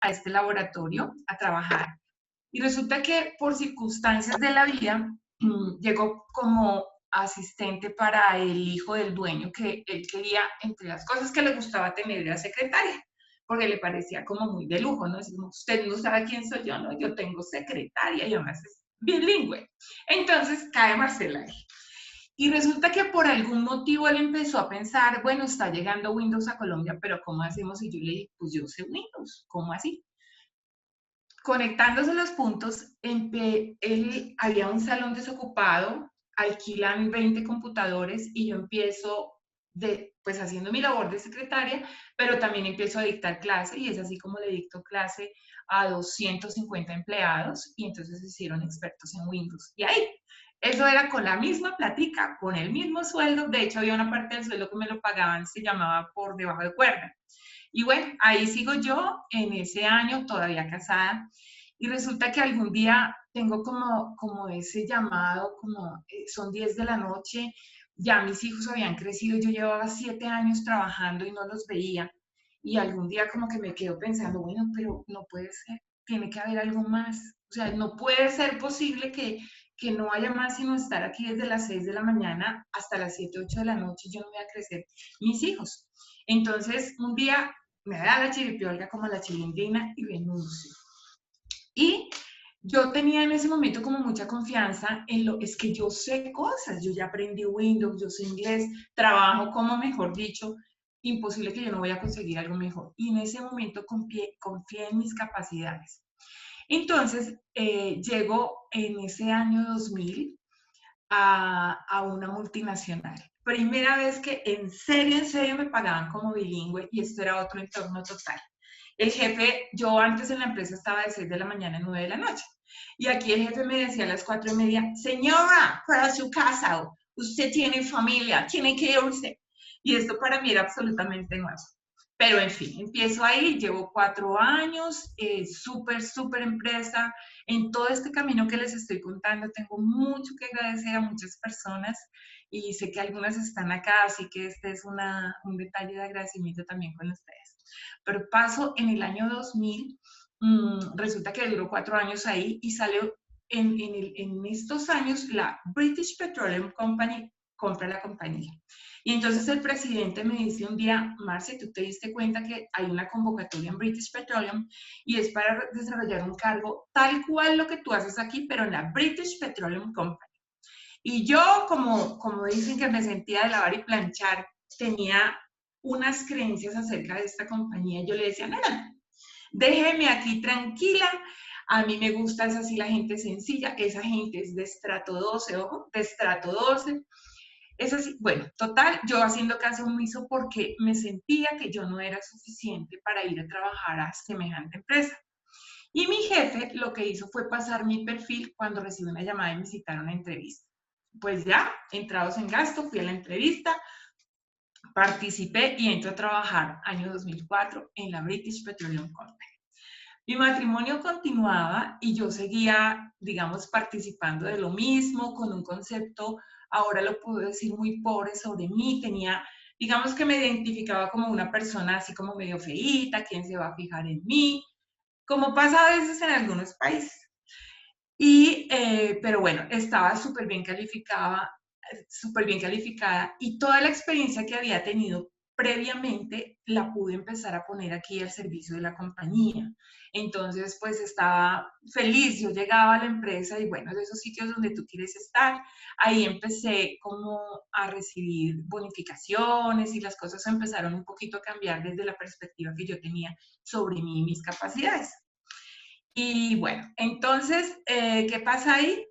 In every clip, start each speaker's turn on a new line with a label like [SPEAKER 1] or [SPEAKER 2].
[SPEAKER 1] a este laboratorio a trabajar. Y resulta que por circunstancias de la vida, llegó como asistente para el hijo del dueño, que él quería, entre las cosas que le gustaba tener, era secretaria, porque le parecía como muy de lujo, ¿no? Es como, usted no sabe quién soy yo, ¿no? Yo tengo secretaria y además es bilingüe. Entonces cae Marcela ahí. Y resulta que por algún motivo él empezó a pensar, bueno, está llegando Windows a Colombia, pero ¿cómo hacemos? Y yo le dije, pues yo sé Windows, ¿cómo así? Conectándose los puntos, había un salón desocupado, alquilan 20 computadores y yo empiezo pues haciendo mi labor de secretaria, pero también empiezo a dictar clase y es así como le dicto clase a 250 empleados y entonces se hicieron expertos en Windows. Y ahí, eso era con la misma platica, con el mismo sueldo, de hecho había una parte del sueldo que me lo pagaban, se llamaba por debajo de cuerda. Y bueno, ahí sigo yo en ese año todavía casada y resulta que algún día tengo como ese llamado, como son 10 de la noche, ya mis hijos habían crecido, yo llevaba 7 años trabajando y no los veía y algún día como que me quedo pensando, bueno, pero no puede ser, tiene que haber algo más, o sea, no puede ser posible que no haya más sino estar aquí desde las 6 de la mañana hasta las 7, 8 de la noche, yo no voy a crecer mis hijos. Entonces, un día me da la chiripiolga como la chilindrina y renuncio. Y yo tenía en ese momento como mucha confianza en es que yo sé cosas, yo ya aprendí Windows, yo sé inglés, trabajo como mejor dicho, imposible que yo no voy a conseguir algo mejor. Y en ese momento confié en mis capacidades. Entonces, llego en ese año 2000 a una multinacional. Primera vez que en serio me pagaban como bilingüe y esto era otro entorno total. El jefe, yo antes en la empresa estaba de 6 de la mañana a 9 de la noche. Y aquí el jefe me decía a las 4:30, señora, para su casa, usted tiene familia, tiene que irse. Y esto para mí era absolutamente nuevo. Pero en fin, empiezo ahí, llevo 4 años, súper empresa. En todo este camino que les estoy contando, tengo mucho que agradecer a muchas personas y sé que algunas están acá, así que este es un detalle de agradecimiento también con ustedes. Pero paso en el año 2000, resulta que duró 4 años ahí y salió en estos años la British Petroleum Company compra la compañía. Y entonces el presidente me dice un día, Marce, ¿tú te diste cuenta que hay una convocatoria en British Petroleum y es para desarrollar un cargo tal cual lo que tú haces aquí, pero en la British Petroleum Company? Y yo, como dicen que me sentía de lavar y planchar, tenía unas creencias acerca de esta compañía. Yo le decía, no, déjeme aquí tranquila, a mí me gusta es así la gente sencilla, esa gente es de estrato 12, ojo, de estrato 12. Es así, bueno, total, yo haciendo caso omiso porque me sentía que yo no era suficiente para ir a trabajar a semejante empresa. Y mi jefe lo que hizo fue pasar mi perfil cuando recibí una llamada y me citaron a entrevista. Pues ya, entrados en gasto, fui a la entrevista, participé y entro a trabajar año 2004 en la British Petroleum Company. Mi matrimonio continuaba y yo seguía, digamos, participando de lo mismo, con un concepto, ahora lo puedo decir, muy pobre sobre mí. Tenía, digamos que me identificaba como una persona así como medio feíta, ¿quién se va a fijar en mí? Como pasa a veces en algunos países. Pero bueno, estaba súper bien calificada y toda la experiencia que había tenido previamente la pude empezar a poner aquí al servicio de la compañía. Entonces, pues estaba feliz, yo llegaba a la empresa y bueno, de esos sitios donde tú quieres estar, ahí empecé como a recibir bonificaciones y las cosas empezaron un poquito a cambiar desde la perspectiva que yo tenía sobre mí y mis capacidades. Y bueno, entonces, ¿qué pasa ahí?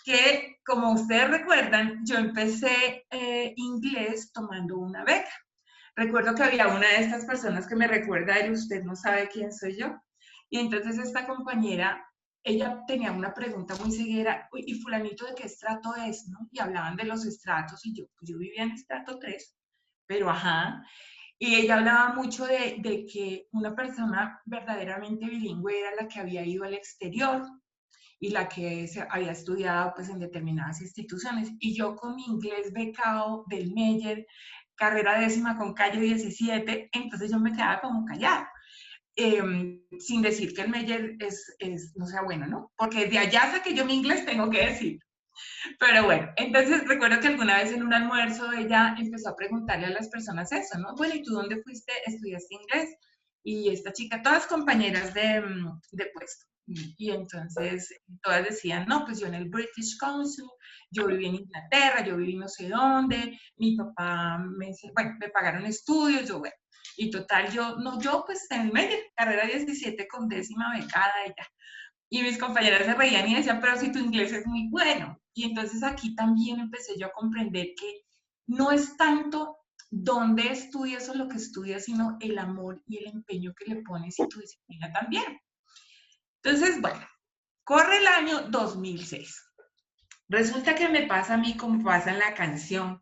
[SPEAKER 1] Que como ustedes recuerdan, yo empecé inglés tomando una beca. Recuerdo que había una de estas personas que me recuerda y usted no sabe quién soy yo. Y entonces esta compañera, ella tenía una pregunta muy ceguera, ¿y fulanito de qué estrato es? ¿No? Y hablaban de los estratos y yo vivía en estrato 3, pero ajá. Y ella hablaba mucho de que una persona verdaderamente bilingüe era la que había ido al exterior y la que había estudiado pues en determinadas instituciones. Y yo con mi inglés becado del Meyer, carrera décima con calle 17, entonces yo me quedaba como callada. sin decir que el Meyer no sea bueno, ¿no? Porque de allá saqué yo mi inglés, tengo que decir. Pero bueno, entonces recuerdo que alguna vez en un almuerzo ella empezó a preguntarle a las personas eso, ¿no? Bueno, ¿y tú dónde fuiste? ¿Estudiaste inglés? Y esta chica, todas compañeras de puesto. Y entonces todas decían, no, pues yo en el British Council, yo viví en Inglaterra, yo viví no sé dónde, mi papá bueno, me pagaron estudios, yo, bueno. Y total, yo pues en el medio, carrera 17 con 10ª becada y ya. Y mis compañeras se reían y decían, pero si tu inglés es muy bueno. Y entonces aquí también empecé yo a comprender que no es tanto dónde estudias o lo que estudias, sino el amor y el empeño que le pones y tu disciplina también. Entonces, bueno, corre el año 2006. Resulta que me pasa a mí como pasa en la canción,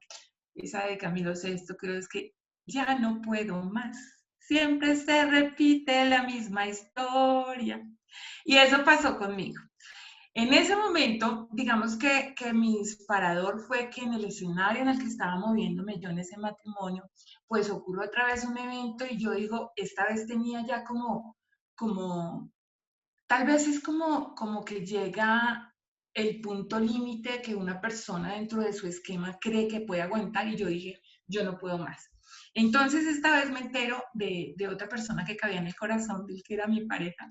[SPEAKER 1] esa de Camilo Sesto, creo es que ya no puedo más. Siempre se repite la misma historia. Y eso pasó conmigo. En ese momento, digamos que mi disparador fue que en el escenario en el que estaba moviéndome yo en ese matrimonio, pues ocurrió otra vez un evento y yo digo, esta vez tenía ya como tal vez es como que llega el punto límite que una persona dentro de su esquema cree que puede aguantar y yo dije, yo no puedo más. Entonces esta vez me entero de otra persona que cabía en el corazón, del que era mi pareja,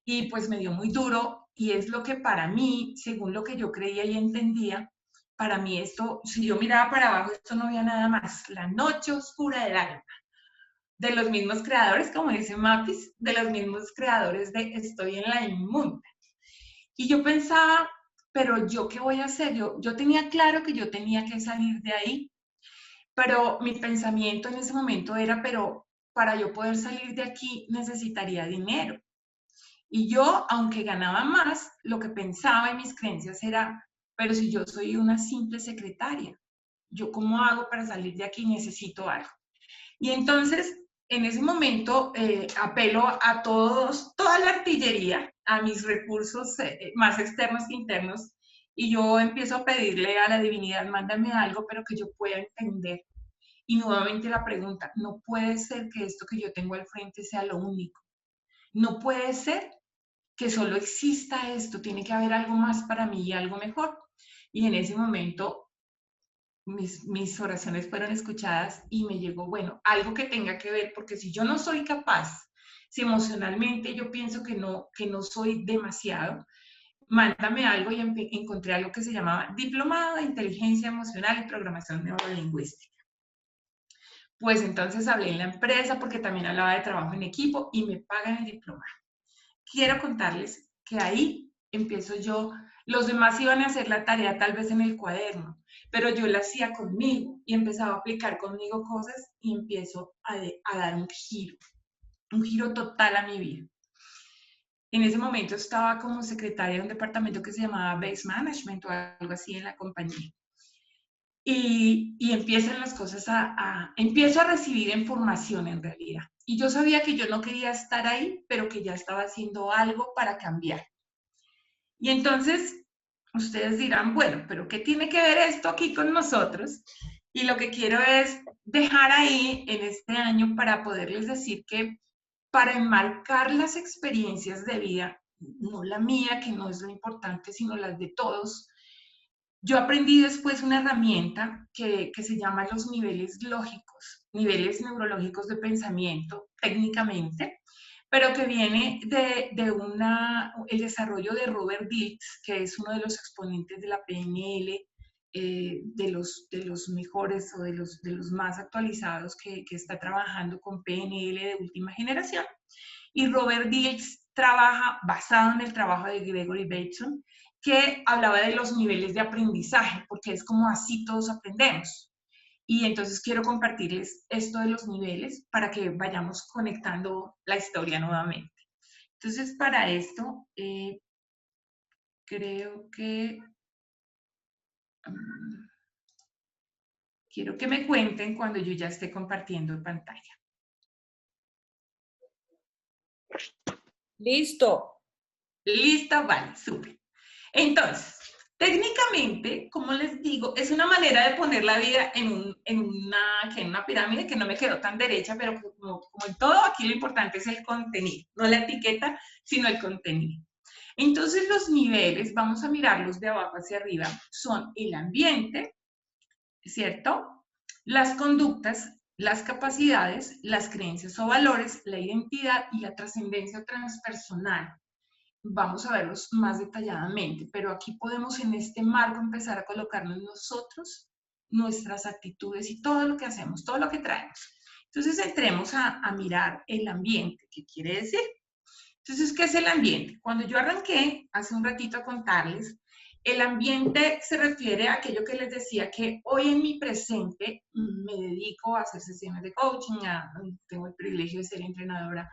[SPEAKER 1] y pues me dio muy duro y es lo que para mí, según lo que yo creía y entendía, para mí esto, si yo miraba para abajo, esto no había nada más, la noche oscura del alma, de los mismos creadores, como dice Mapis, de los mismos creadores de Estoy en la inmunda. Y yo pensaba, pero yo qué voy a hacer, yo tenía claro que yo tenía que salir de ahí, pero mi pensamiento en ese momento era, pero para yo poder salir de aquí necesitaría dinero. Y yo, aunque ganaba más, lo que pensaba en mis creencias era, pero si yo soy una simple secretaria, ¿yo cómo hago para salir de aquí? Necesito algo. Y entonces, en ese momento, apelo a toda la artillería, a mis recursos más externos que internos, y yo empiezo a pedirle a la divinidad, mándame algo, pero que yo pueda entender. Y nuevamente la pregunta, no puede ser que esto que yo tengo al frente sea lo único. No puede ser que solo exista esto, tiene que haber algo más para mí y algo mejor. Y en ese momento mis oraciones fueron escuchadas y me llegó, bueno, algo que tenga que ver, porque si yo no soy capaz, si emocionalmente yo pienso que no soy demasiado, mándame algo y encontré algo que se llamaba Diplomado de Inteligencia Emocional y Programación Neurolingüística. Pues entonces hablé en la empresa porque también hablaba de trabajo en equipo y me pagan el diplomado. Quiero contarles que ahí empiezo yo, los demás iban a hacer la tarea tal vez en el cuaderno, pero yo la hacía conmigo y empezaba a aplicar conmigo cosas y empiezo a dar un giro total a mi vida. En ese momento estaba como secretaria de un departamento que se llamaba Base Management o algo así en la compañía. Y empiezan las cosas empiezo a recibir información en realidad. Y yo sabía que yo no quería estar ahí, pero que ya estaba haciendo algo para cambiar. Y entonces ustedes dirán, bueno, pero ¿qué tiene que ver esto aquí con nosotros? Y lo que quiero es dejar ahí en este año para poderles decir que para enmarcar las experiencias de vida, no la mía, que no es lo importante, sino las de todos, yo aprendí después una herramienta que se llama los niveles lógicos, niveles neurológicos de pensamiento, técnicamente, pero que viene de el desarrollo de Robert Dilts, que es uno de los exponentes de la PNL, de los mejores o de los más actualizados que está trabajando con PNL de última generación. Y Robert Dilts trabaja basado en el trabajo de Gregory Bateson, que hablaba de los niveles de aprendizaje, porque es como así todos aprendemos. Y entonces quiero compartirles esto de los niveles para que vayamos conectando la historia nuevamente. Entonces, para esto, creo que quiero que me cuenten cuando yo ya esté compartiendo pantalla.
[SPEAKER 2] Listo.
[SPEAKER 1] ¿Listo? Vale, súper. Entonces, Técnicamente, como les digo, es una manera de poner la vida en una pirámide que no me quedó tan derecha, pero como en todo, aquí lo importante es el contenido, no la etiqueta, sino el contenido. Entonces, los niveles, vamos a mirarlos de abajo hacia arriba, son el ambiente, ¿cierto? Las conductas, las capacidades, las creencias o valores, la identidad y la trascendencia transpersonal. Vamos a verlos más detalladamente, pero aquí podemos en este marco empezar a colocarnos nosotros, nuestras actitudes y todo lo que hacemos, todo lo que traemos. Entonces entremos a mirar el ambiente. ¿Qué quiere decir? Entonces, ¿qué es el ambiente? Cuando yo arranqué hace un ratito a contarles, el ambiente se refiere a aquello que les decía que hoy en mi presente me dedico a hacer sesiones de coaching, tengo el privilegio de ser entrenadora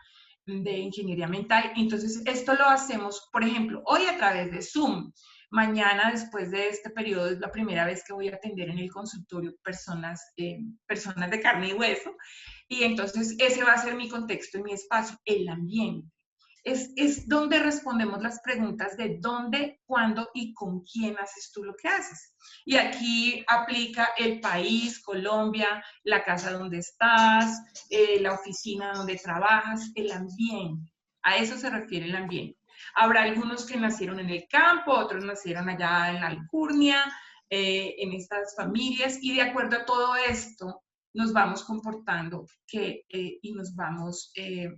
[SPEAKER 1] de ingeniería mental. Entonces, esto lo hacemos, por ejemplo, hoy a través de Zoom. Mañana, después de este periodo, es la primera vez que voy a atender en el consultorio personas de carne y hueso. Y entonces, ese va a ser mi contexto y mi espacio, el ambiente. Es donde respondemos las preguntas de dónde, cuándo y con quién haces tú lo que haces. Y aquí aplica el país, Colombia, la casa donde estás, la oficina donde trabajas, el ambiente. A eso se refiere el ambiente. Habrá algunos que nacieron en el campo, otros nacieron allá en la alcurnia, en estas familias, y de acuerdo a todo esto nos vamos comportando y nos vamos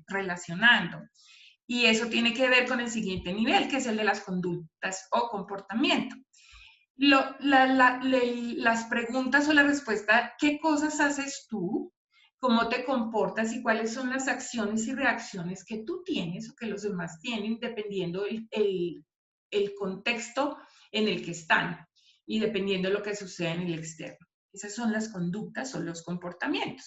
[SPEAKER 1] relacionando. Y eso tiene que ver con el siguiente nivel, que es el de las conductas o comportamiento. Las preguntas o la respuesta, ¿qué cosas haces tú? ¿Cómo te comportas y cuáles son las acciones y reacciones que tú tienes o que los demás tienen, dependiendo el contexto en el que están y dependiendo de lo que sucede en el externo? Esas son las conductas o los comportamientos.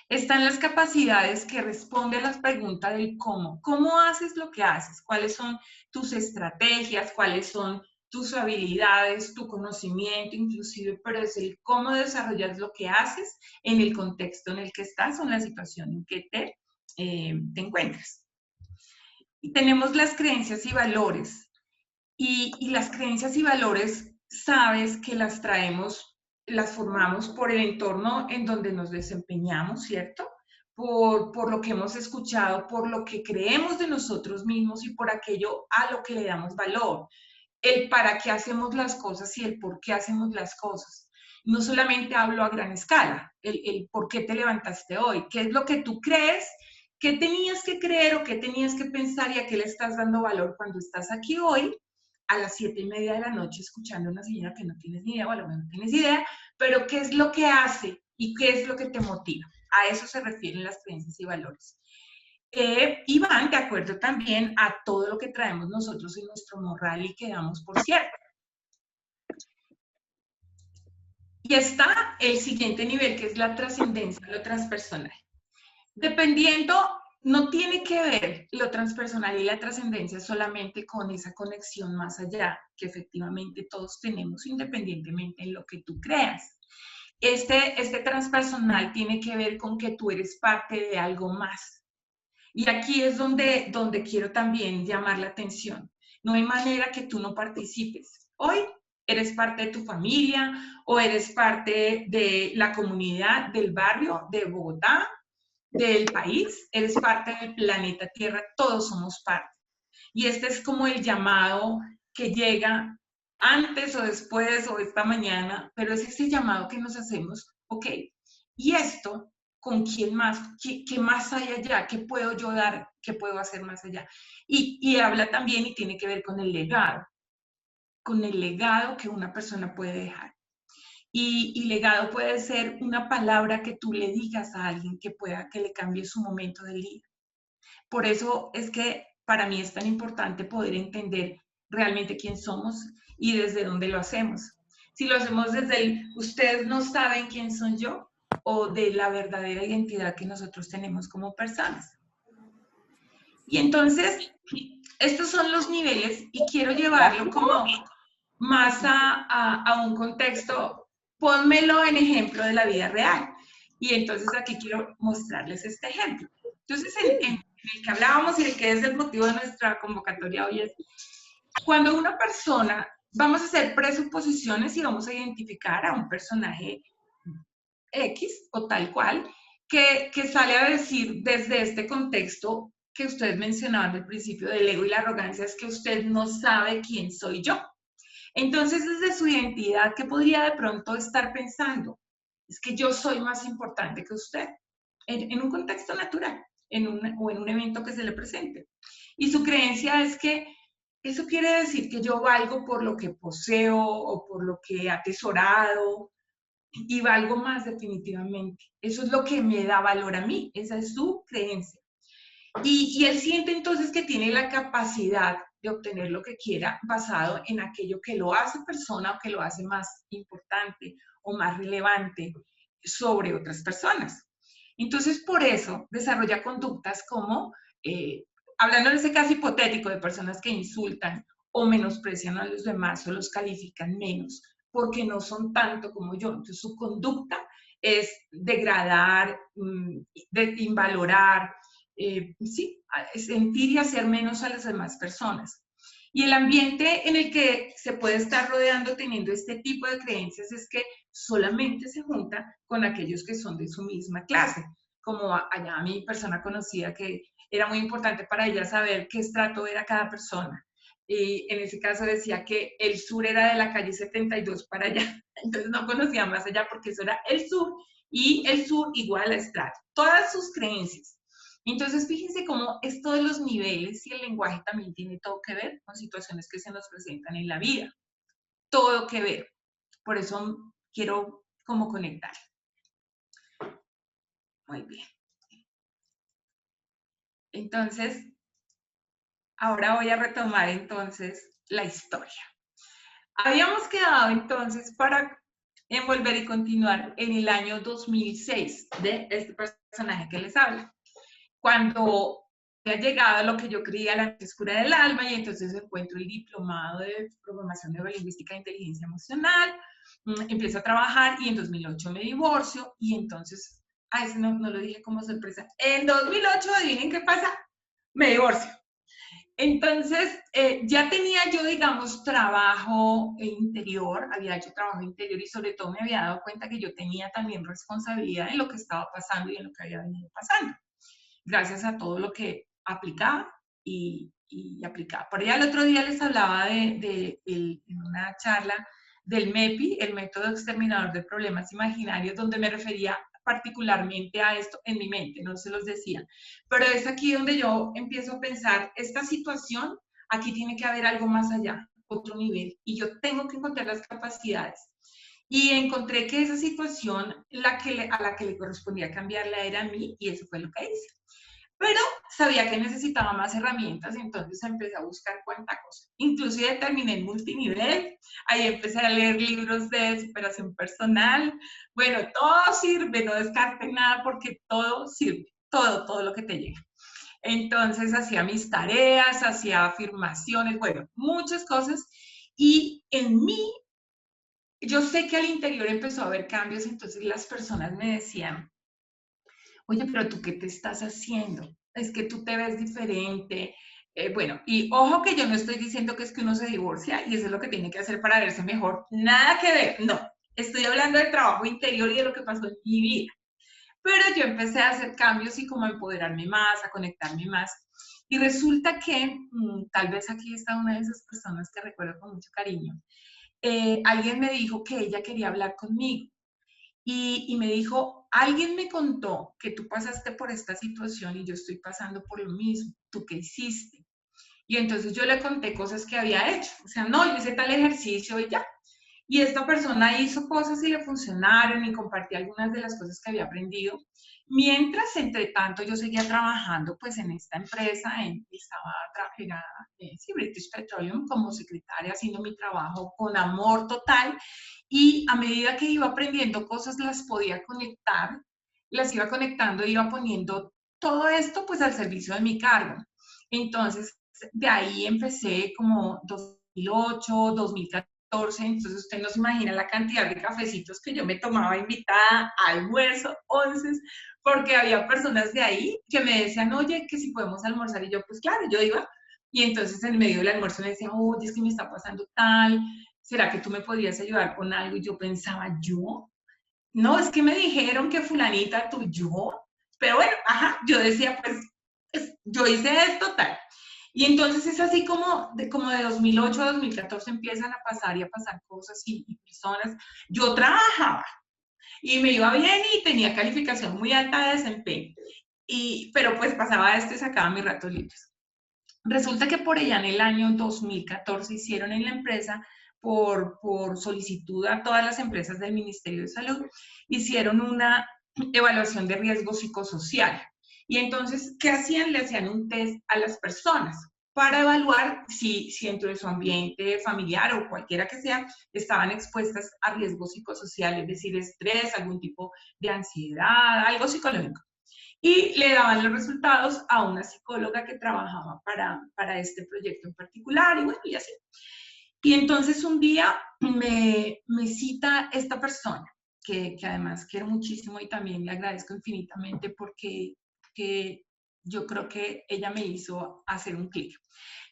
[SPEAKER 1] Están las capacidades que responden a las preguntas del cómo. ¿Cómo haces lo que haces? ¿Cuáles son tus estrategias? ¿Cuáles son tus habilidades, tu conocimiento inclusive? Pero es el cómo desarrollas lo que haces en el contexto en el que estás o en la situación en que te encuentras. Y tenemos las creencias y valores. Y las creencias y valores, sabes que las traemos, las formamos por el entorno en donde nos desempeñamos, ¿cierto? Por lo que hemos escuchado, por lo que creemos de nosotros mismos y por aquello a lo que le damos valor. El para qué hacemos las cosas y el por qué hacemos las cosas. No solamente hablo a gran escala, el por qué te levantaste hoy, qué es lo que tú crees, qué tenías que creer o qué tenías que pensar y a qué le estás dando valor cuando estás aquí hoy a las 7:30 de la noche escuchando a una señora que no tienes ni idea, o a lo mejor no tienes idea, pero qué es lo que hace y qué es lo que te motiva. A eso se refieren las creencias y valores. Y van de acuerdo también a todo lo que traemos nosotros en nuestro morral y que damos por cierto. Y está el siguiente nivel, que es la trascendencia, lo transpersonal. Dependiendo, no tiene que ver lo transpersonal y la trascendencia solamente con esa conexión más allá, que efectivamente todos tenemos independientemente en lo que tú creas. Este transpersonal tiene que ver con que tú eres parte de algo más. Y aquí es donde quiero también llamar la atención. No hay manera que tú no participes. Hoy eres parte de tu familia o eres parte de la comunidad, del barrio de Bogotá, del país, eres parte del planeta Tierra, todos somos parte. Y este es como el llamado que llega antes o después o esta mañana, pero es ese llamado que nos hacemos, ok, ¿y esto con quién más? ¿Qué más hay allá? ¿Qué puedo yo dar? ¿Qué puedo hacer más allá? Y habla también y tiene que ver con el legado que una persona puede dejar. Y legado puede ser una palabra que tú le digas a alguien que le cambie su momento del día. Por eso es que para mí es tan importante poder entender realmente quién somos y desde dónde lo hacemos. Si lo hacemos desde ustedes no saben quién son yo, o de la verdadera identidad que nosotros tenemos como personas. Y entonces, estos son los niveles y quiero llevarlo como más a un contexto, pónmelo en ejemplo de la vida real. Y entonces aquí quiero mostrarles este ejemplo. Entonces, en el que hablábamos y el que es el motivo de nuestra convocatoria hoy es, cuando una persona vamos a hacer presuposiciones y vamos a identificar a un personaje X o tal cual que sale a decir desde este contexto que ustedes mencionaban al principio del ego y la arrogancia, es que usted no sabe quién soy yo. Entonces, desde su identidad, ¿qué podría de pronto estar pensando? Es que yo soy más importante que usted, en un contexto natural, o en un evento que se le presente. Y su creencia es que eso quiere decir que yo valgo por lo que poseo o por lo que he atesorado, y valgo más definitivamente. Eso es lo que me da valor a mí, esa es su creencia. Y él siente entonces que tiene la capacidad de obtener lo que quiera basado en aquello que lo hace persona o que lo hace más importante o más relevante sobre otras personas. Entonces, por eso desarrolla conductas como, hablando en ese caso hipotético de personas que insultan o menosprecian a los demás o los califican menos porque no son tanto como yo. Entonces, su conducta es degradar, de invalorar, sí, sentir y hacer menos a las demás personas. Y el ambiente en el que se puede estar rodeando teniendo este tipo de creencias es que solamente se junta con aquellos que son de su misma clase, como allá mi persona conocida que era muy importante para ella saber qué estrato era cada persona. Y en ese caso decía que el sur era de la calle 72 para allá, entonces no conocía más allá porque eso era el sur y el sur igual a estrato. Todas sus creencias. Entonces, fíjense cómo esto de los niveles y el lenguaje también tiene todo que ver con situaciones que se nos presentan en la vida. Todo que ver. Por eso quiero como conectar. Muy bien. Entonces, ahora voy a retomar entonces la historia. Habíamos quedado entonces para envolver y continuar en el año 2006 de este personaje que les habla. Cuando había llegado a lo que yo creía la noche oscura del alma y entonces encuentro el diplomado de programación neurolingüística e inteligencia emocional, empiezo a trabajar y en 2008 me divorcio y entonces, ese no lo dije como sorpresa, en 2008 adivinen qué pasa, me divorcio. Entonces, ya tenía yo, digamos, trabajo interior, había hecho trabajo interior y sobre todo me había dado cuenta que yo tenía también responsabilidad en lo que estaba pasando y en lo que había venido pasando, gracias a todo lo que aplicaba y aplicaba. Por allá el otro día les hablaba en una charla del MEPI, el método exterminador de problemas imaginarios, donde me refería particularmente a esto en mi mente, no se los decía. Pero es aquí donde yo empiezo a pensar, esta situación, aquí tiene que haber algo más allá, otro nivel, y yo tengo que encontrar las capacidades. Y encontré que esa situación, a la que le correspondía cambiarla era a mí, y eso fue lo que hice. Pero sabía que necesitaba más herramientas, entonces empecé a buscar cuánta cosa. Inclusive terminé en multinivel, ahí empecé a leer libros de superación personal. Bueno, todo sirve, no descarten nada porque todo sirve, todo lo que te llega. Entonces hacía mis tareas, hacía afirmaciones, bueno, muchas cosas. Y en mí, yo sé que al interior empezó a haber cambios, entonces las personas me decían, oye, pero tú qué te estás haciendo, es que tú te ves diferente. Bueno, y ojo que yo no estoy diciendo que es que uno se divorcia y eso es lo que tiene que hacer para verse mejor. Nada que ver, no. Estoy hablando del trabajo interior y de lo que pasó en mi vida. Pero yo empecé a hacer cambios y como a empoderarme más, a conectarme más. Y resulta que, tal vez aquí está una de esas personas que recuerdo con mucho cariño. Alguien me dijo que ella quería hablar conmigo y me dijo, alguien me contó que tú pasaste por esta situación y yo estoy pasando por lo mismo. ¿Tú qué hiciste? Y entonces yo le conté cosas que había hecho. O sea, no, yo hice tal ejercicio y ya. Y esta persona hizo cosas y le funcionaron y compartí algunas de las cosas que había aprendido. Mientras, entre tanto, yo seguía trabajando pues en esta empresa, era, sí, British Petroleum, como secretaria, haciendo mi trabajo con amor total. Y a medida que iba aprendiendo cosas, las podía conectar, las iba conectando, iba poniendo todo esto pues al servicio de mi cargo. Entonces, de ahí empecé como 2008, 2014, entonces usted no se imagina la cantidad de cafecitos que yo me tomaba invitada, almuerzo, onces, porque había personas de ahí que me decían, oye, que si podemos almorzar, y yo, pues claro, yo iba, Y entonces en medio del almuerzo me decía, oye, es que me está pasando tal, ¿será que tú me podrías ayudar con algo? Y yo pensaba, ¿yo? No, es que me dijeron que fulanita, tú, yo. Pero bueno, ajá, yo decía, pues, yo hice esto, tal. Y entonces es así como de 2008 a 2014 empiezan a pasar y a pasar cosas y personas. Yo trabajaba y me iba bien y tenía calificación muy alta de desempeño. Pero pues pasaba esto y sacaba mis ratos libres. Resulta que por allá en el año 2014 hicieron en la empresa, por solicitud a todas las empresas del Ministerio de Salud, hicieron una evaluación de riesgo psicosocial. Y entonces, ¿qué hacían? Le hacían un test a las personas para evaluar si dentro de su ambiente familiar o cualquiera que sea, estaban expuestas a riesgos psicosociales, es decir, estrés, algún tipo de ansiedad, algo psicológico. Y le daban los resultados a una psicóloga que trabajaba para este proyecto en particular, y bueno, y así. Y entonces un día me cita esta persona, que además quiero muchísimo y también le agradezco infinitamente porque que yo creo que ella me hizo hacer un clic.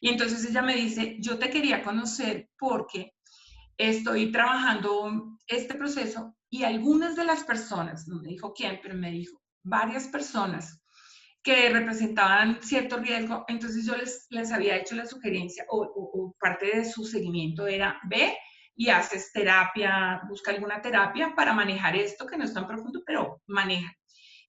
[SPEAKER 1] Y entonces ella me dice, yo te quería conocer porque estoy trabajando este proceso y algunas de las personas, no me dijo quién, pero me dijo varias personas que representaban cierto riesgo, entonces yo les había hecho la sugerencia o parte de su seguimiento era, ve y haces terapia, busca alguna terapia para manejar esto que no es tan profundo, pero maneja.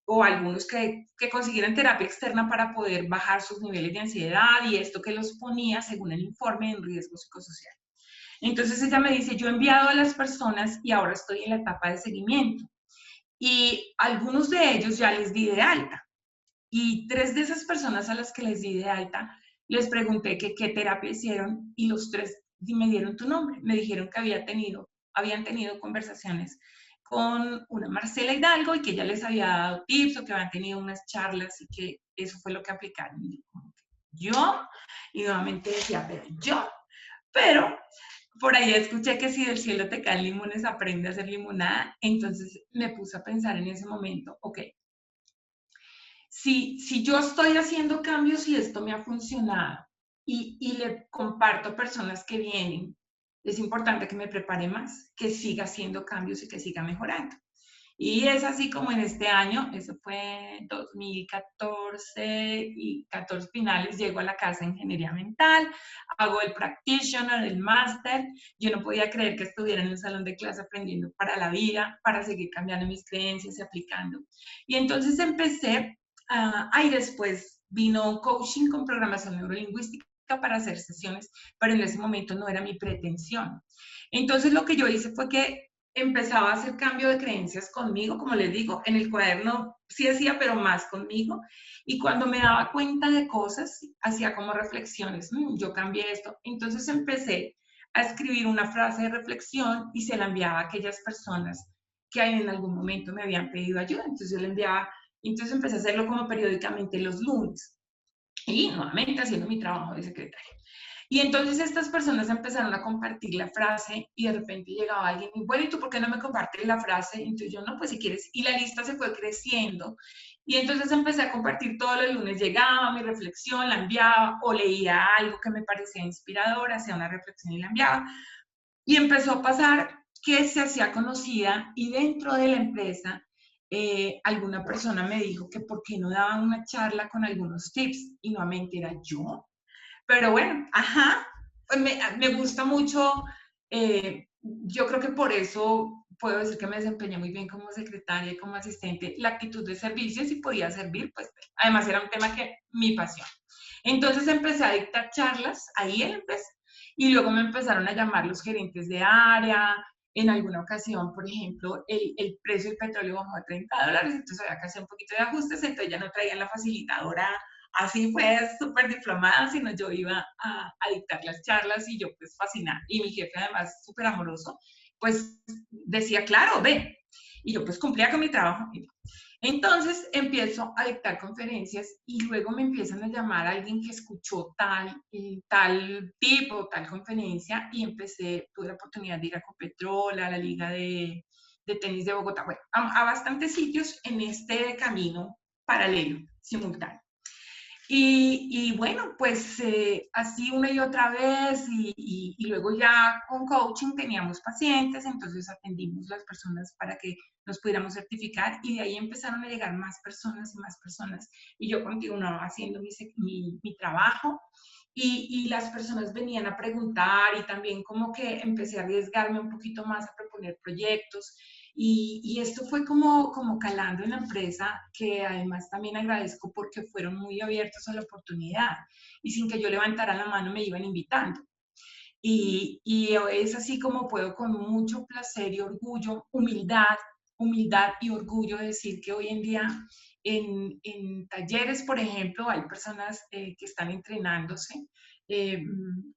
[SPEAKER 1] O algunos que consiguieran terapia externa para poder bajar sus niveles de ansiedad y esto que los ponía, según el informe, en riesgo psicosocial. Entonces ella me dice, yo he enviado a las personas y ahora estoy en la etapa de seguimiento. Y algunos de ellos ya les di de alta. Y tres de esas personas a las que les di de alta, les pregunté que qué terapia hicieron y los tres me dieron tu nombre. Me dijeron que habían tenido conversaciones con una Marcela Hidalgo y que ella les había dado tips o que habían tenido unas charlas y que eso fue lo que aplicaron. Y yo, y nuevamente decía, pero por ahí escuché que si del cielo te caen limones, aprende a hacer limonada. Entonces me puse a pensar en ese momento, ok, si yo estoy haciendo cambios y esto me ha funcionado y le comparto a personas que vienen, es importante que me prepare más, que siga haciendo cambios y que siga mejorando. Y es así como en este año, eso fue 2014 y 14 finales, llego a la casa de ingeniería mental, hago el practitioner, el máster. Yo no podía creer que estuviera en un salón de clase aprendiendo para la vida, para seguir cambiando mis creencias y aplicando. Y entonces empecé, y después vino coaching con programación neurolingüística para hacer sesiones, pero en ese momento no era mi pretensión. Entonces lo que yo hice fue que empezaba a hacer cambio de creencias conmigo, como les digo, en el cuaderno sí hacía, pero más conmigo. Y cuando me daba cuenta de cosas, hacía como reflexiones, yo cambié esto. Entonces empecé a escribir una frase de reflexión y se la enviaba a aquellas personas que en algún momento me habían pedido ayuda. Entonces yo le enviaba, entonces empecé a hacerlo como periódicamente los lunes y nuevamente haciendo mi trabajo de secretaria. Y entonces estas personas empezaron a compartir la frase y de repente llegaba alguien y bueno, ¿y tú por qué no me compartes la frase? Entonces yo, no, pues si quieres. Y la lista se fue creciendo. Y entonces empecé a compartir todos los lunes. Llegaba mi reflexión, la enviaba o leía algo que me parecía inspirador, hacía una reflexión y la enviaba. Y empezó a pasar que se hacía conocida y dentro de la empresa alguna persona me dijo que por qué no daban una charla con algunos tips y nuevamente era yo. Pero bueno, ajá, pues me gusta mucho, yo creo que por eso puedo decir que me desempeñé muy bien como secretaria y como asistente, la actitud de servicio, si podía servir, pues además era un tema que mi pasión. Entonces empecé a dictar charlas ahí en la empresa y luego me empezaron a llamar los gerentes de área. En alguna ocasión, por ejemplo, el precio del petróleo bajó a $30, entonces había que hacer un poquito de ajustes, entonces ya no traían la facilitadora así fue súper diplomada, sino yo iba a dictar las charlas y yo pues fascinada. Y mi jefe además súper amoroso, pues decía, claro, ve. Y yo pues cumplía con mi trabajo. Entonces empiezo a dictar conferencias y luego me empiezan a llamar a alguien que escuchó tal tipo, tal conferencia y tuve la oportunidad de ir a Copetrol, a la Liga de Tenis de Bogotá, bueno, a bastantes sitios en este camino paralelo, simultáneo. Y bueno, pues así una y otra vez y luego ya con coaching teníamos pacientes, entonces atendimos las personas para que nos pudiéramos certificar y de ahí empezaron a llegar más personas y más personas y yo continuaba haciendo mi trabajo y las personas venían a preguntar y también como que empecé a arriesgarme un poquito más a proponer proyectos y esto fue como calando en la empresa, que además también agradezco porque fueron muy abiertos a la oportunidad y sin que yo levantara la mano me iban invitando. Y es así como puedo con mucho placer y orgullo, humildad y orgullo decir que hoy en día en talleres, por ejemplo, hay personas que están entrenándose, eh,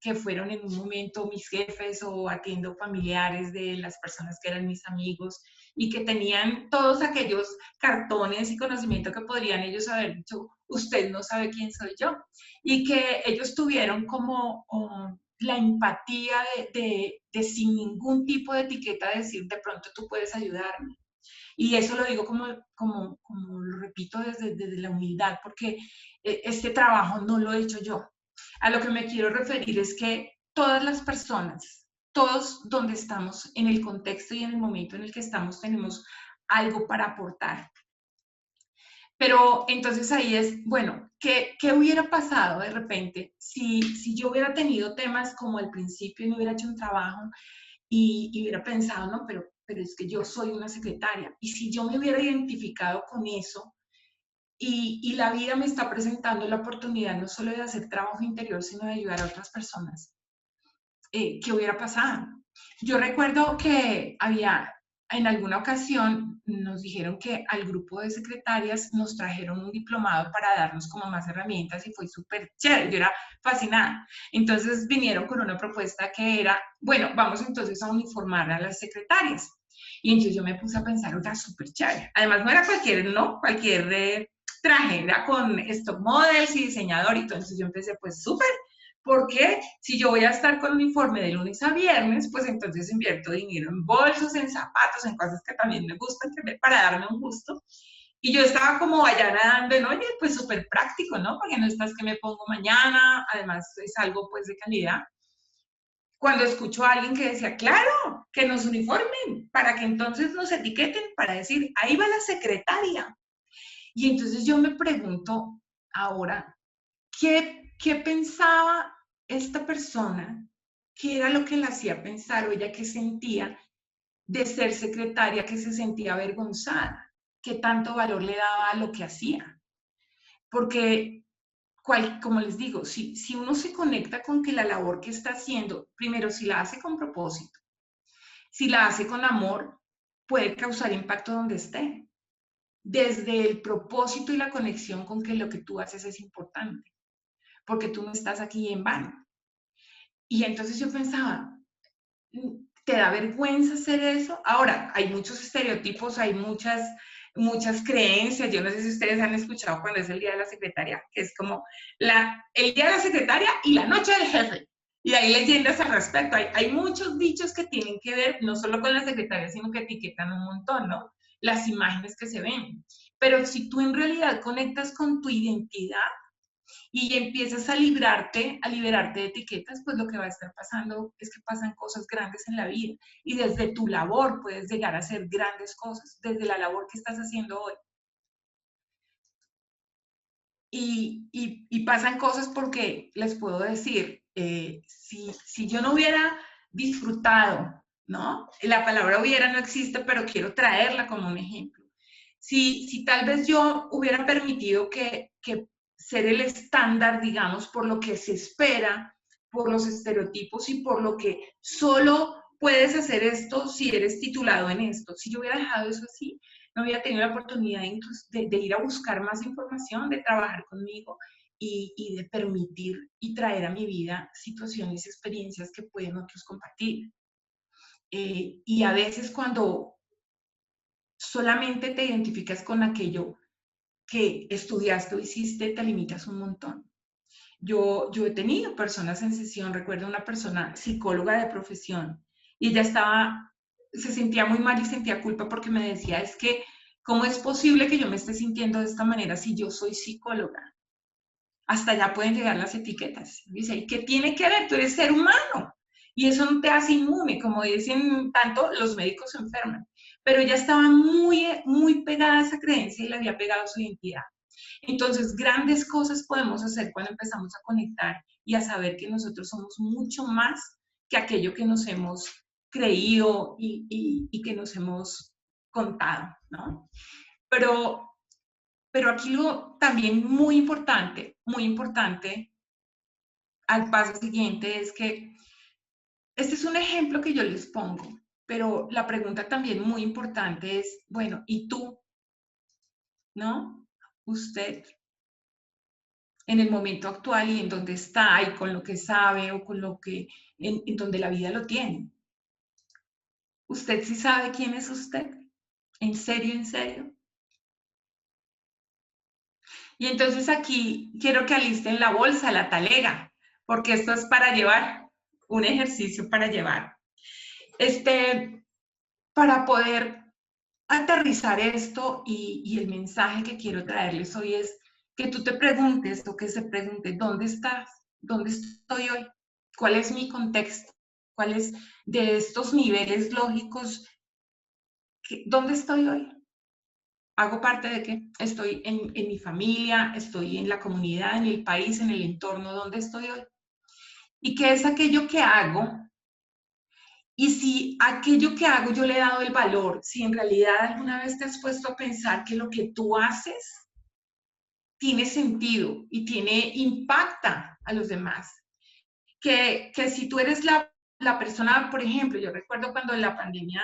[SPEAKER 1] que fueron en un momento mis jefes o atiendo familiares de las personas que eran mis amigos y que tenían todos aquellos cartones y conocimiento que podrían ellos haber dicho, usted no sabe quién soy yo. Y que ellos tuvieron como la empatía de sin ningún tipo de etiqueta decir, de pronto tú puedes ayudarme. Y eso lo digo como lo repito desde la humildad, porque este trabajo no lo he hecho yo. A lo que me quiero referir es que todas las personas, todos donde estamos, en el contexto y en el momento en el que estamos, tenemos algo para aportar. Pero entonces ahí es, bueno, ¿qué hubiera pasado de repente si yo hubiera tenido temas como al principio y no hubiera hecho un trabajo y hubiera pensado, no, pero es que yo soy una secretaria. Y si yo me hubiera identificado con eso y la vida me está presentando la oportunidad no solo de hacer trabajo interior, sino de ayudar a otras personas, ¿qué hubiera pasado? Yo recuerdo que había, en alguna ocasión, nos dijeron que al grupo de secretarias nos trajeron un diplomado para darnos como más herramientas y fue súper chévere, yo era fascinada. Entonces vinieron con una propuesta que era, bueno, vamos entonces a uniformar a las secretarias. Y entonces yo me puse a pensar, oiga, súper chévere. Además no era cualquier, ¿no? Cualquier traje, era con stock models y diseñador y todo. Entonces yo empecé, pues súper, porque si yo voy a estar con uniforme de lunes a viernes, pues entonces invierto dinero en bolsos, en zapatos, en cosas que también me gustan para darme un gusto. Y yo estaba como allá nadando en, oye, pues súper práctico, ¿no? Porque no estás que me pongo mañana, además es algo pues de calidad. Cuando escucho a alguien que decía, claro, que nos uniformen, para que entonces nos etiqueten, para decir, ahí va la secretaria. Y entonces yo me pregunto ahora, ¿qué pensaba esta persona? ¿Qué era lo que la hacía pensar o ella qué sentía de ser secretaria, que se sentía avergonzada? ¿Qué tanto valor le daba a lo que hacía? Porque, como les digo, si uno se conecta con que la labor que está haciendo, primero, si la hace con propósito, si la hace con amor, puede causar impacto donde esté. Desde el propósito y la conexión con que lo que tú haces es importante, porque tú no estás aquí en vano. Y entonces yo pensaba, ¿te da vergüenza hacer eso? Ahora, hay muchos estereotipos, hay muchas creencias. Yo no sé si ustedes han escuchado cuando es el Día de la Secretaria, que es como el Día de la Secretaria y la Noche del Jefe. Y hay leyendas al respecto. Hay muchos dichos que tienen que ver no solo con la secretaria, sino que etiquetan un montón, ¿no? Las imágenes que se ven. Pero si tú en realidad conectas con tu identidad, y empiezas a liberarte de etiquetas, pues lo que va a estar pasando es que pasan cosas grandes en la vida y desde tu labor puedes llegar a hacer grandes cosas, desde la labor que estás haciendo hoy. Y pasan cosas porque les puedo decir, si yo no hubiera disfrutado, ¿no? La palabra hubiera no existe, pero quiero traerla como un ejemplo. Si tal vez yo hubiera permitido que ser el estándar, digamos, por lo que se espera, por los estereotipos y por lo que solo puedes hacer esto si eres titulado en esto. Si yo hubiera dejado eso así, no hubiera tenido la oportunidad de ir a buscar más información, de trabajar conmigo y de permitir y traer a mi vida situaciones y experiencias que pueden otros compartir. Y a veces cuando solamente te identificas con aquello que estudiaste o hiciste, te limitas un montón. Yo he tenido personas en sesión, recuerdo una persona psicóloga de profesión, y ella se sentía muy mal y sentía culpa porque me decía, es que, ¿cómo es posible que yo me esté sintiendo de esta manera si yo soy psicóloga? hasta allá pueden llegar las etiquetas. Dice, ¿y qué tiene que ver? Tú eres ser humano. Y eso no te hace inmune, como dicen tanto, los médicos se enferman. Pero ella estaba muy, muy pegada a esa creencia y le había pegado su identidad. Entonces, grandes cosas podemos hacer cuando empezamos a conectar y a saber que nosotros somos mucho más que aquello que nos hemos creído y que nos hemos contado, ¿no? Pero aquí lo también muy importante al paso siguiente es que este es un ejemplo que yo les pongo, pero la pregunta también muy importante es, bueno, ¿y tú? ¿No? Usted, en el momento actual y en donde está y con lo que sabe o con lo que, en donde la vida lo tiene. ¿Usted sí sabe quién es usted? ¿En serio, en serio? Y entonces aquí quiero que alisten la bolsa, la talega, porque esto es para llevar, un ejercicio para llevar. Para poder aterrizar esto y el mensaje que quiero traerles hoy es que tú te preguntes o que se pregunte, ¿dónde estás? ¿Dónde estoy hoy? ¿Cuál es mi contexto? ¿Cuál es de estos niveles lógicos? ¿Dónde estoy hoy? ¿Hago parte de qué? Estoy en mi familia, estoy en la comunidad, en el país, en el entorno, ¿dónde estoy hoy? ¿Y qué es aquello que hago? Y si aquello que hago yo le he dado el valor, si en realidad alguna vez te has puesto a pensar que lo que tú haces tiene sentido y impacta a los demás. Que si tú eres la persona, por ejemplo, yo recuerdo cuando en la pandemia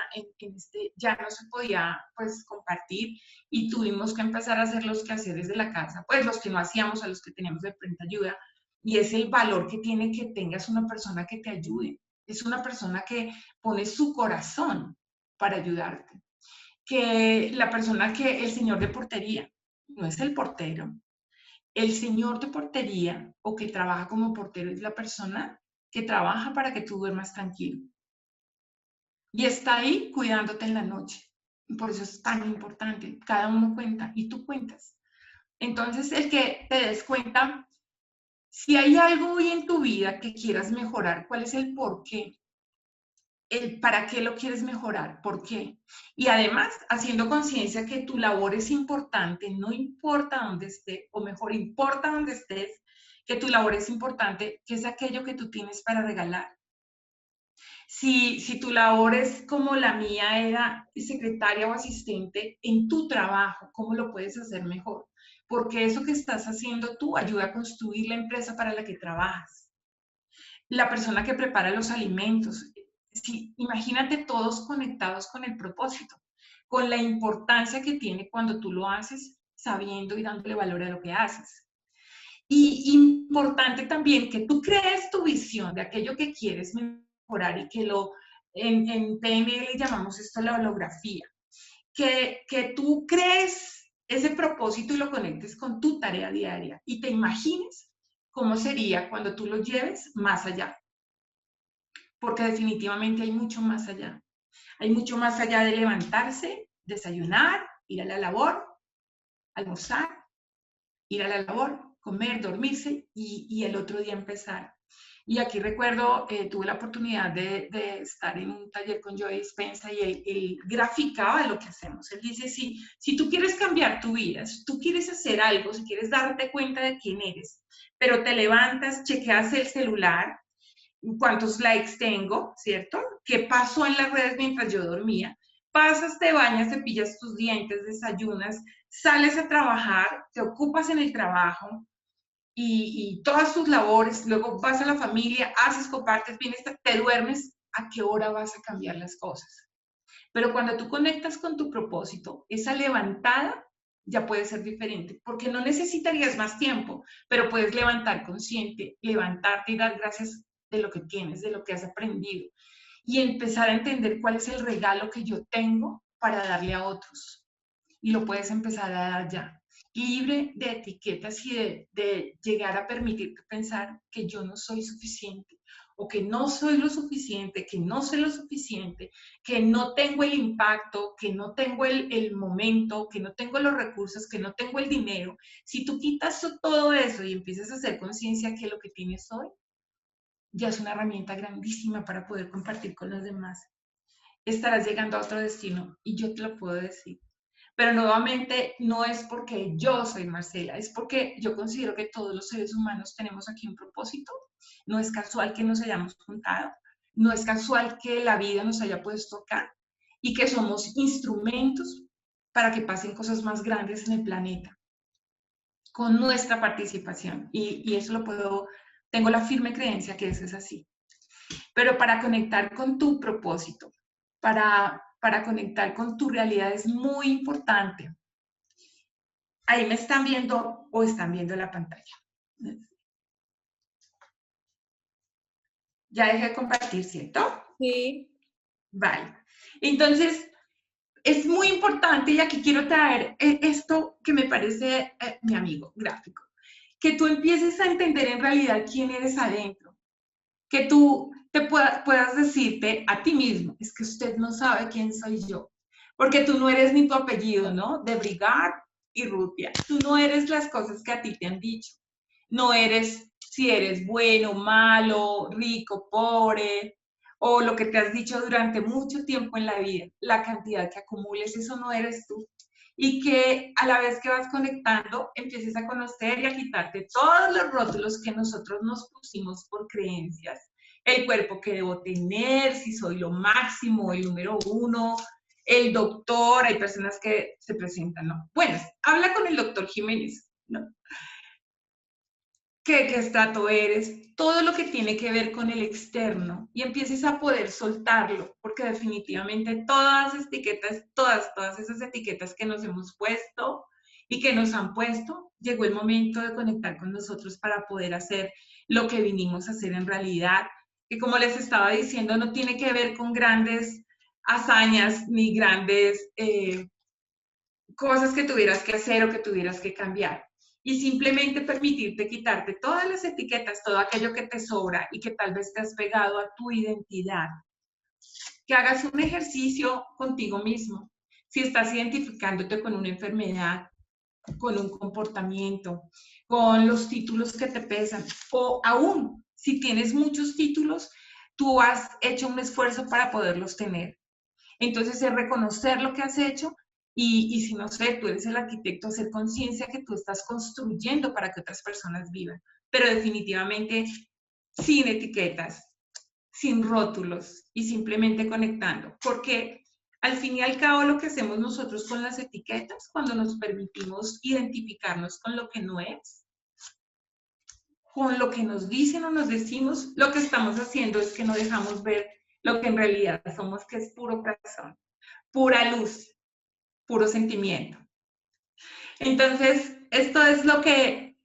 [SPEAKER 1] ya no se podía pues compartir y tuvimos que empezar a hacer los quehaceres de la casa, pues los que no hacíamos a los que teníamos de frente ayuda, y es el valor que tiene que tengas una persona que te ayude, es una persona que pone su corazón para ayudarte, que la persona que, el señor de portería, no es el portero, el señor de portería o que trabaja como portero es la persona que trabaja para que tú duermas tranquilo. Y está ahí cuidándote en la noche. Por eso es tan importante. Cada uno cuenta y tú cuentas. Entonces, el que te des cuenta, si hay algo hoy en tu vida que quieras mejorar, ¿cuál es el por qué? El para qué lo quieres mejorar, por qué. Y además, haciendo conciencia que tu labor es importante, no importa dónde esté, o mejor, importa dónde estés, que tu labor es importante, que es aquello que tú tienes para regalar. Si tu labor es como la mía era secretaria o asistente en tu trabajo, ¿cómo lo puedes hacer mejor? Porque eso que estás haciendo tú ayuda a construir la empresa para la que trabajas. La persona que prepara los alimentos. Sí, imagínate todos conectados con el propósito, con la importancia que tiene cuando tú lo haces sabiendo y dándole valor a lo que haces. Y importante también que tú crees tu visión de aquello que quieres mejorar y que en PNL llamamos esto la holografía, que tú crees ese propósito y lo conectes con tu tarea diaria y te imagines cómo sería cuando tú lo lleves más allá, porque definitivamente hay mucho más allá. Hay mucho más allá de levantarse, desayunar, ir a la labor, almorzar, ir a la labor, comer, dormirse y el otro día empezar. Y aquí recuerdo, tuve la oportunidad de estar en un taller con Joe Dispenza y él graficaba lo que hacemos. Él dice, si tú quieres cambiar tu vida, si tú quieres hacer algo, si quieres darte cuenta de quién eres, pero te levantas, chequeas el celular, cuántos likes tengo, ¿cierto? ¿Qué pasó en las redes mientras yo dormía? Pasas, te bañas, cepillas tus dientes, desayunas, sales a trabajar, te ocupas en el trabajo y todas tus labores, luego vas a la familia, haces, compartes, vienes, te duermes, ¿a qué hora vas a cambiar las cosas? Pero cuando tú conectas con tu propósito, esa levantada ya puede ser diferente, porque no necesitarías más tiempo, pero puedes levantar consciente, levantarte y dar gracias de lo que tienes, de lo que has aprendido, y empezar a entender cuál es el regalo que yo tengo para darle a otros. Y lo puedes empezar a dar ya. libre de etiquetas y de llegar a permitirte pensar que yo no soy suficiente o que no soy lo suficiente, que no soy lo suficiente, que no tengo el impacto, que no tengo el momento, que no tengo los recursos, que no tengo el dinero. Si tú quitas todo eso y empiezas a hacer conciencia que lo que tienes hoy ya es una herramienta grandísima para poder compartir con los demás, estarás llegando a otro destino y yo te lo puedo decir. Pero nuevamente no es porque yo soy Marcela, es porque yo considero que todos los seres humanos tenemos aquí un propósito. No es casual que nos hayamos juntado, no es casual que la vida nos haya puesto acá y que somos instrumentos para que pasen cosas más grandes en el planeta con nuestra participación. Y eso lo puedo, tengo la firme creencia que eso es así. Pero para conectar con tu propósito, para conectar con tu realidad es muy importante. Ahí me están viendo o están viendo la pantalla. Ya dejé de compartir, ¿cierto?
[SPEAKER 2] Sí.
[SPEAKER 1] Vale. Entonces, es muy importante y aquí quiero traer esto que me parece, mi amigo gráfico, que tú empieces a entender en realidad quién eres adentro, que tú puedas decirte a ti mismo, es que usted no sabe quién soy yo, porque tú no eres ni tu apellido, ¿no? De Brigard y Rutia. Tú no eres las cosas que a ti te han dicho. No eres si eres bueno, malo, rico, pobre, o lo que te has dicho durante mucho tiempo en la vida. La cantidad que acumules, eso no eres tú. Y que a la vez que vas conectando, empieces a conocer y a quitarte todos los rótulos que nosotros nos pusimos por creencias. El cuerpo que debo tener, si soy lo máximo, el número uno, el doctor, hay personas que se presentan, ¿no? Bueno, habla con el doctor Jiménez, ¿no? ¿Qué estrato eres? Todo lo que tiene que ver con el externo y empieces a poder soltarlo, porque definitivamente todas las etiquetas, todas esas etiquetas que nos hemos puesto y que nos han puesto, llegó el momento de conectar con nosotros para poder hacer lo que vinimos a hacer en realidad, que como les estaba diciendo, no tiene que ver con grandes hazañas ni grandes cosas que tuvieras que hacer o que tuvieras que cambiar. Y simplemente permitirte quitarte todas las etiquetas, todo aquello que te sobra y que tal vez te has pegado a tu identidad. Que hagas un ejercicio contigo mismo. Si estás identificándote con una enfermedad, con un comportamiento, con los títulos que te pesan, o aún si tienes muchos títulos, tú has hecho un esfuerzo para poderlos tener. Entonces es reconocer lo que has hecho y si no sé, tú eres el arquitecto, hacer conciencia que tú estás construyendo para que otras personas vivan, pero definitivamente sin etiquetas, sin rótulos y simplemente conectando, porque al fin y al cabo lo que hacemos nosotros con las etiquetas, cuando nos permitimos identificarnos con lo que no es, con lo que nos dicen o nos decimos, lo que estamos haciendo es que no dejamos ver lo que en realidad somos, que es puro corazón, pura luz, puro sentimiento. Entonces, esto es lo que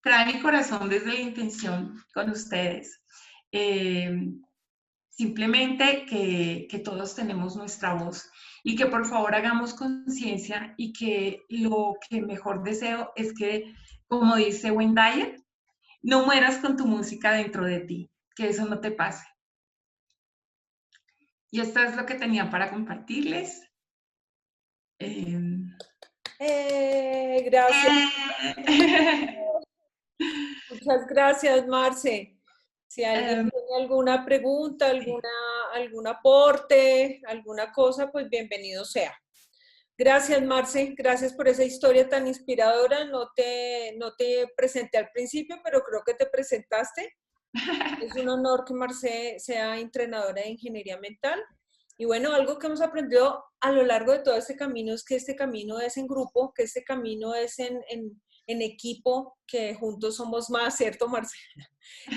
[SPEAKER 1] trae mi corazón desde la intención con ustedes. Simplemente que todos tenemos nuestra voz y que por favor hagamos conciencia y que lo que mejor deseo es que, como dice Wendy, no mueras con tu música dentro de ti, que eso no te pase. Y esto es lo que tenía para compartirles.
[SPEAKER 2] Gracias. Muchas gracias, Marce. Si alguien tiene alguna pregunta, algún aporte, alguna cosa, pues bienvenido sea. Gracias, Marce. Gracias por esa historia tan inspiradora. No te presenté al principio, pero creo que te presentaste. Es un honor que Marce sea entrenadora de ingeniería mental. Y bueno, algo que hemos aprendido a lo largo de todo este camino es que este camino es en grupo, que este camino es en equipo, que juntos somos más, ¿cierto, Marcela?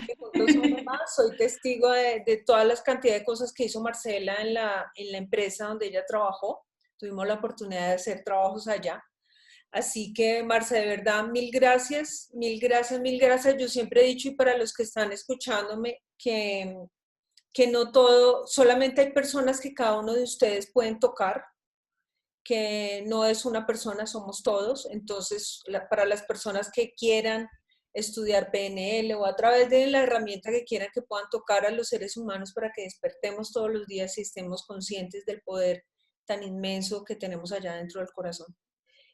[SPEAKER 2] Que juntos somos más. Soy testigo de todas las cantidades de cosas que hizo Marcela en la empresa donde ella trabajó. Tuvimos la oportunidad de hacer trabajos allá. Así que, Marce, de verdad, mil gracias, mil gracias, mil gracias. Yo siempre he dicho, y para los que están escuchándome, que no todo, solamente hay personas que cada uno de ustedes pueden tocar que no es una persona, somos todos. Entonces, para las personas que quieran estudiar PNL o a través de la herramienta que quieran que puedan tocar a los seres humanos para que despertemos todos los días y estemos conscientes del poder tan inmenso que tenemos allá dentro del corazón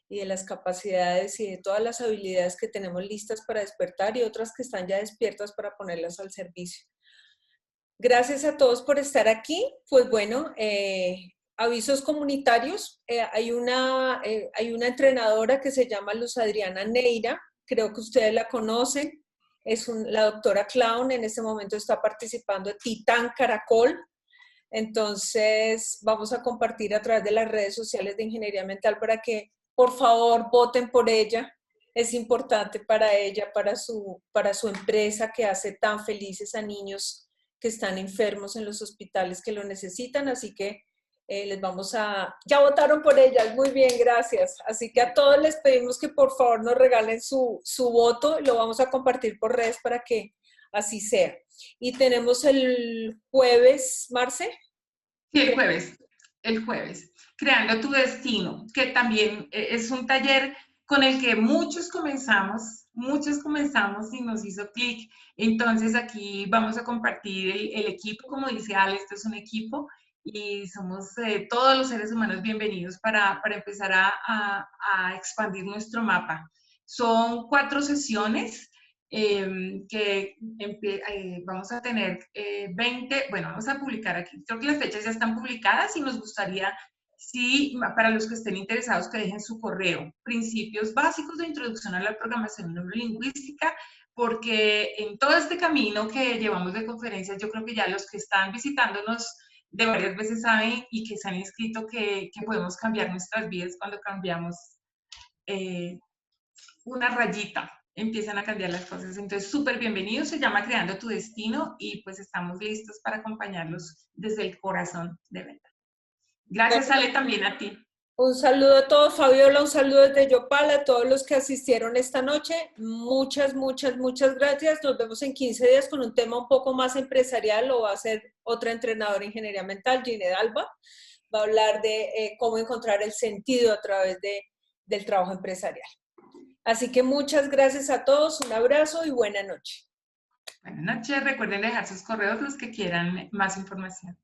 [SPEAKER 2] y de las capacidades y de todas las habilidades que tenemos listas para despertar y otras que están ya despiertas para ponerlas al servicio. Gracias a todos por estar aquí. Pues bueno, avisos comunitarios. Hay una entrenadora que se llama Luz Adriana Neira, creo que ustedes la conocen, es la doctora Clown, en este momento está participando de Titán Caracol. Entonces vamos a compartir a través de las redes sociales de Ingeniería Mental para que por favor voten por ella. Es importante para ella, para su empresa que hace tan felices a niños que están enfermos en los hospitales que lo necesitan, así que les vamos a... Ya votaron por ellas, muy bien, gracias. Así que a todos les pedimos que por favor nos regalen su voto, lo vamos a compartir por redes para que así sea. Y tenemos el jueves, Marce.
[SPEAKER 1] Sí, el jueves, Creando tu Destino, que también es un taller con el que muchos comenzamos y nos hizo clic. Entonces aquí vamos a compartir el equipo, como dice Ale, esto es un equipo y somos todos los seres humanos bienvenidos para empezar a expandir nuestro mapa. Son 4 sesiones que vamos a tener 20, bueno, vamos a publicar aquí, creo que las fechas ya están publicadas y nos gustaría, sí, para los que estén interesados, que dejen su correo, principios básicos de introducción a la programación neurolingüística, porque en todo este camino que llevamos de conferencias, yo creo que ya los que están visitándonos de varias veces saben y que se han inscrito que podemos cambiar nuestras vidas cuando cambiamos una rayita, empiezan a cambiar las cosas. Entonces, súper bienvenido, se llama Creando tu Destino y pues estamos listos para acompañarlos desde el corazón de verdad. Gracias, Ale, también a ti.
[SPEAKER 2] Un saludo a todos, Fabiola, un saludo desde Yopal, a todos los que asistieron esta noche. Muchas, muchas, muchas gracias. Nos vemos en 15 días con un tema un poco más empresarial. Lo va a hacer otra entrenadora en ingeniería mental, Ginette Alba. Va a hablar de cómo encontrar el sentido a través del trabajo empresarial. Así que muchas gracias a todos, un abrazo y buena noche.
[SPEAKER 1] Buenas noches, recuerden dejar sus correos los que quieran más información.